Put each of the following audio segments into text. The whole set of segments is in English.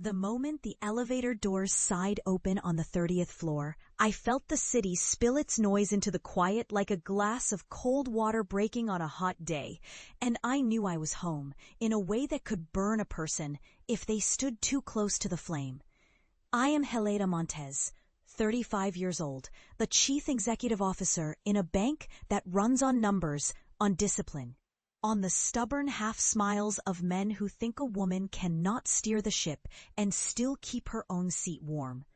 The moment the elevator doors sighed open on the 30th floor, I felt the city spill its noise into the quiet like a glass of cold water breaking on a hot day, and I knew I was home, in a way that could burn a person if they stood too close to the flame. I am Helena Montez, 35 years old, the chief executive officer in a bank that runs on numbers, on discipline, on the stubborn half-smiles of men who think a woman cannot steer the ship and still keep her own seat warm.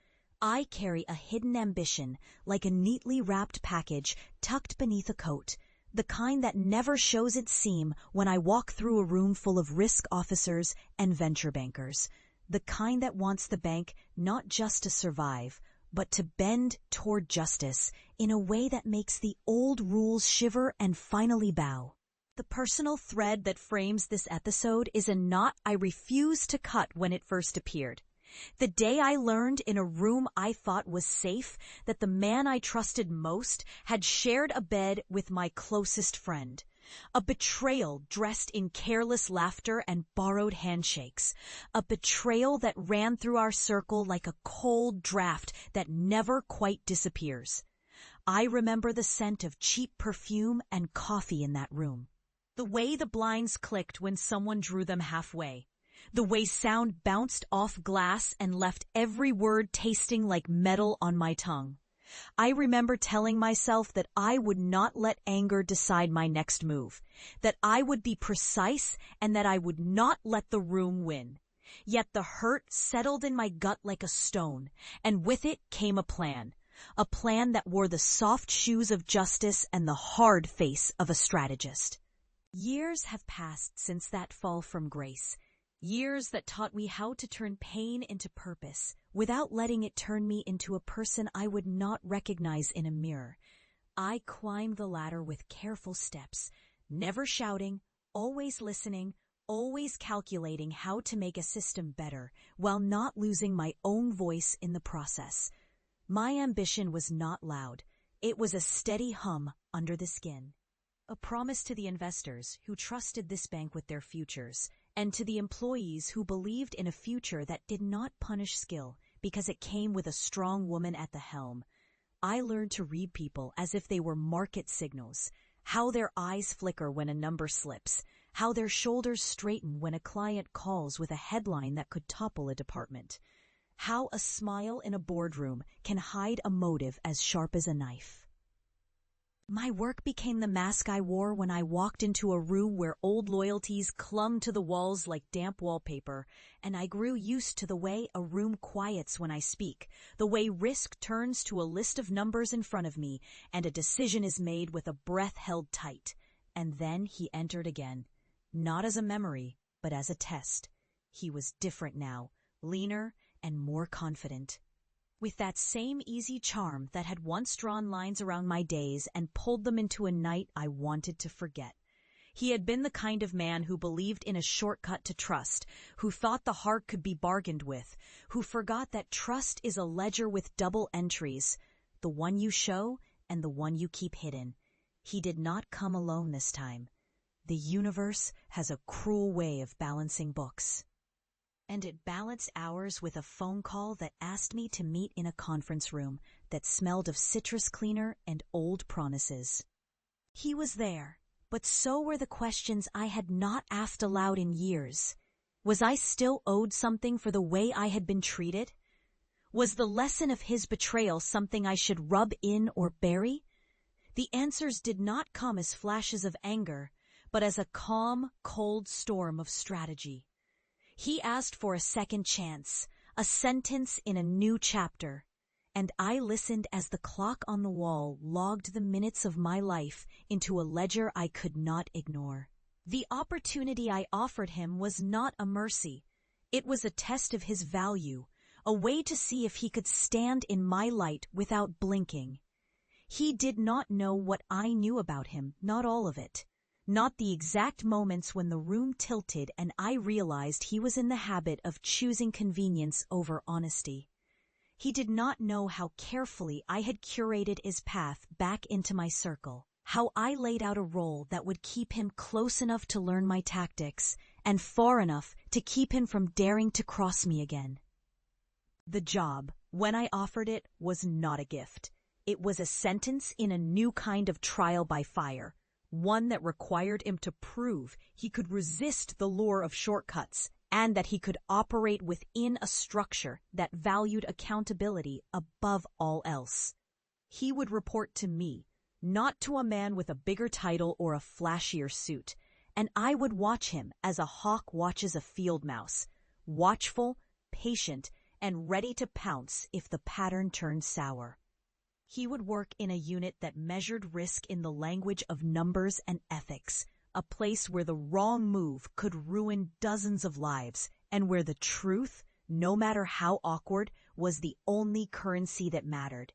I carry a hidden ambition like a neatly wrapped package tucked beneath a coat, the kind that never shows its seam when I walk through a room full of risk officers and venture bankers, the kind that wants the bank not just to survive, but to bend toward justice in a way that makes the old rules shiver and finally bow. The personal thread that frames this episode is a knot I refused to cut when it first appeared. The day I learned in a room I thought was safe that the man I trusted most had shared a bed with my closest friend. A betrayal dressed in careless laughter and borrowed handshakes. A betrayal that ran through our circle like a cold draft that never quite disappears. I remember the scent of cheap perfume and coffee in that room. The way the blinds clicked when someone drew them halfway. The way sound bounced off glass and left every word tasting like metal on my tongue. I remember telling myself that I would not let anger decide my next move, that I would be precise and that I would not let the room win. Yet the hurt settled in my gut like a stone, and with it came a plan that wore the soft shoes of justice and the hard face of a strategist. Years have passed since that fall from grace, years that taught me how to turn pain into purpose without letting it turn me into a person I would not recognize in a mirror. I climbed the ladder with careful steps, never shouting, always listening, always calculating how to make a system better while not losing my own voice in the process. My ambition was not loud. It was a steady hum under the skin. A promise to the investors who trusted this bank with their futures, and to the employees who believed in a future that did not punish skill because it came with a strong woman at the helm. I learned to read people as if they were market signals, how their eyes flicker when a number slips, how their shoulders straighten when a client calls with a headline that could topple a department, how a smile in a boardroom can hide a motive as sharp as a knife. My work became the mask I wore when I walked into a room where old loyalties clung to the walls like damp wallpaper, and I grew used to the way a room quiets when I speak, the way risk turns to a list of numbers in front of me, and a decision is made with a breath held tight. And then he entered again, not as a memory, but as a test. He was different now, leaner and more confident. With that same easy charm that had once drawn lines around my days and pulled them into a night I wanted to forget. He had been the kind of man who believed in a shortcut to trust, who thought the heart could be bargained with, who forgot that trust is a ledger with double entries, the one you show and the one you keep hidden. He did not come alone this time. The universe has a cruel way of balancing books. And it balanced ours with a phone call that asked me to meet in a conference room that smelled of citrus cleaner and old promises. He was there, but so were the questions I had not asked aloud in years. Was I still owed something for the way I had been treated? Was the lesson of his betrayal something I should rub in or bury? The answers did not come as flashes of anger, but as a calm, cold storm of strategy. He asked for a second chance, a sentence in a new chapter, and I listened as the clock on the wall logged the minutes of my life into a ledger I could not ignore. The opportunity I offered him was not a mercy. It was a test of his value, a way to see if he could stand in my light without blinking. He did not know what I knew about him, not all of it. Not the exact moments when the room tilted and I realized he was in the habit of choosing convenience over honesty. He did not know how carefully I had curated his path back into my circle, how I laid out a role that would keep him close enough to learn my tactics and far enough to keep him from daring to cross me again. The job, when I offered it, was not a gift. It was a sentence in a new kind of trial by fire, one that required him to prove he could resist the lure of shortcuts and that he could operate within a structure that valued accountability above all else. He would report to me, not to a man with a bigger title or a flashier suit, and I would watch him as a hawk watches a field mouse, watchful, patient, and ready to pounce if the pattern turned sour. He would work in a unit that measured risk in the language of numbers and ethics, a place where the wrong move could ruin dozens of lives, and where the truth, no matter how awkward, was the only currency that mattered.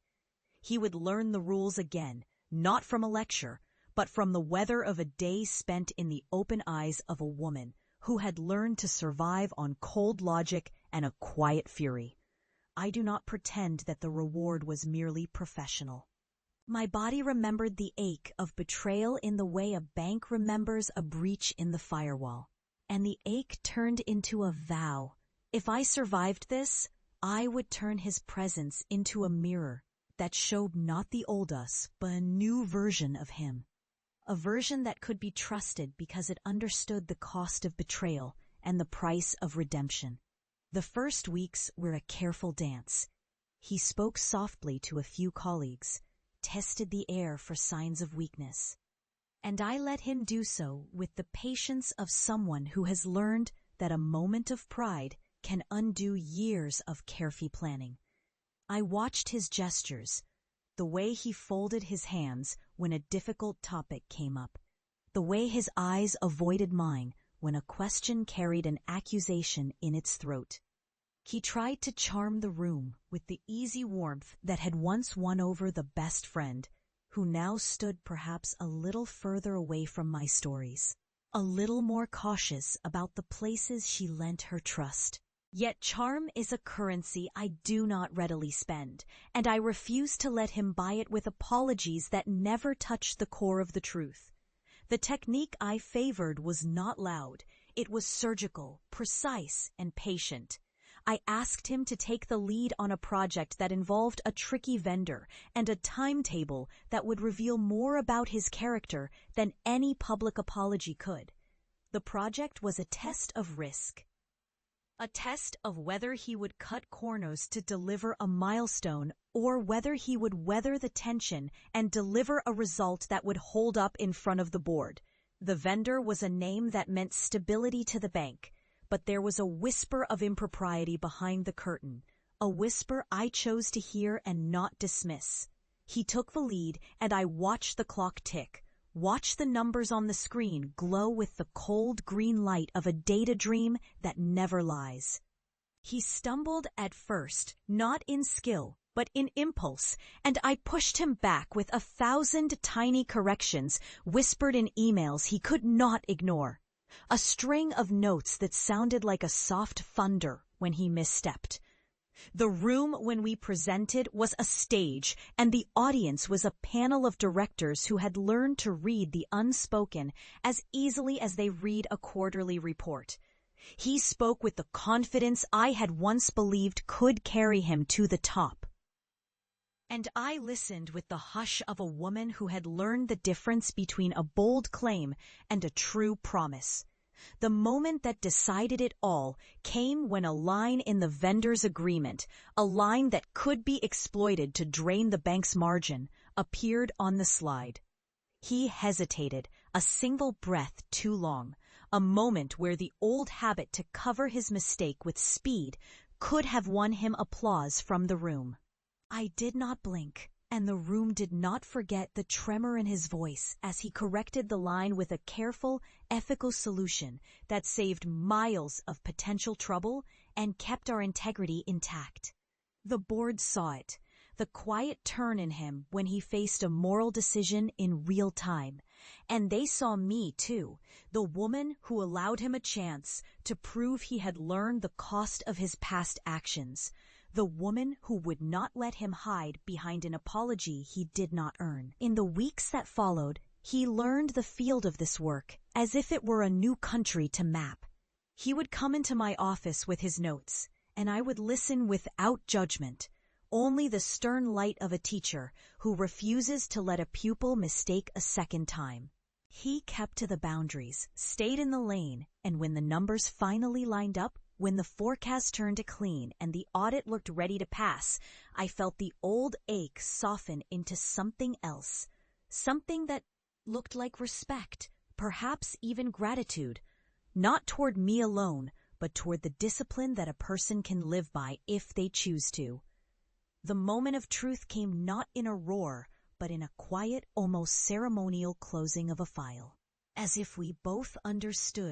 He would learn the rules again, not from a lecture, but from the weather of a day spent in the open eyes of a woman who had learned to survive on cold logic and a quiet fury. I do not pretend that the reward was merely professional. My body remembered the ache of betrayal in the way a bank remembers a breach in the firewall, and the ache turned into a vow. If I survived this, I would turn his presence into a mirror that showed not the old us, but a new version of him. A version that could be trusted because it understood the cost of betrayal and the price of redemption. The first weeks were a careful dance. He spoke softly to a few colleagues, tested the air for signs of weakness. And I let him do so with the patience of someone who has learned that a moment of pride can undo years of careful planning. I watched his gestures, the way he folded his hands when a difficult topic came up, the way his eyes avoided mine when a question carried an accusation in its throat. He tried to charm the room with the easy warmth that had once won over the best friend, who now stood perhaps a little further away from my stories, a little more cautious about the places she lent her trust. Yet charm is a currency I do not readily spend, and I refuse to let him buy it with apologies that never touch the core of the truth. The technique I favored was not loud. It was surgical, precise, and patient. I asked him to take the lead on a project that involved a tricky vendor and a timetable that would reveal more about his character than any public apology could. The project was a test of risk. A test of whether he would cut corners to deliver a milestone or whether he would weather the tension and deliver a result that would hold up in front of the board. The vendor was a name that meant stability to the bank, but there was a whisper of impropriety behind the curtain, a whisper I chose to hear and not dismiss. He took the lead, and I watched the clock tick, watched the numbers on the screen glow with the cold green light of a data dream that never lies. He stumbled at first, not in skill, but in impulse, and I pushed him back with 1,000 tiny corrections whispered in emails he could not ignore. A string of notes that sounded like a soft thunder when he misstepped. The room when we presented was a stage, and the audience was a panel of directors who had learned to read the unspoken as easily as they read a quarterly report. He spoke with the confidence I had once believed could carry him to the top. And I listened with the hush of a woman who had learned the difference between a bold claim and a true promise. The moment that decided it all came when a line in the vendor's agreement, a line that could be exploited to drain the bank's margin, appeared on the slide. He hesitated, a single breath too long, a moment where the old habit to cover his mistake with speed could have won him applause from the room. I did not blink, and the room did not forget the tremor in his voice as he corrected the line with a careful, ethical solution that saved miles of potential trouble and kept our integrity intact. The board saw it, the quiet turn in him when he faced a moral decision in real time. And they saw me, too, the woman who allowed him a chance to prove he had learned the cost of his past actions. The woman who would not let him hide behind an apology he did not earn. In the weeks that followed, he learned the field of this work as if it were a new country to map. He would come into my office with his notes, and I would listen without judgment, only the stern light of a teacher who refuses to let a pupil mistake a second time. He kept to the boundaries, stayed in the lane, and when the numbers finally lined up, when the forecast turned to clean and the audit looked ready to pass, I felt the old ache soften into something else. Something that looked like respect, perhaps even gratitude. Not toward me alone, but toward the discipline that a person can live by if they choose to. The moment of truth came not in a roar, but in a quiet, almost ceremonial closing of a file. As if we both understood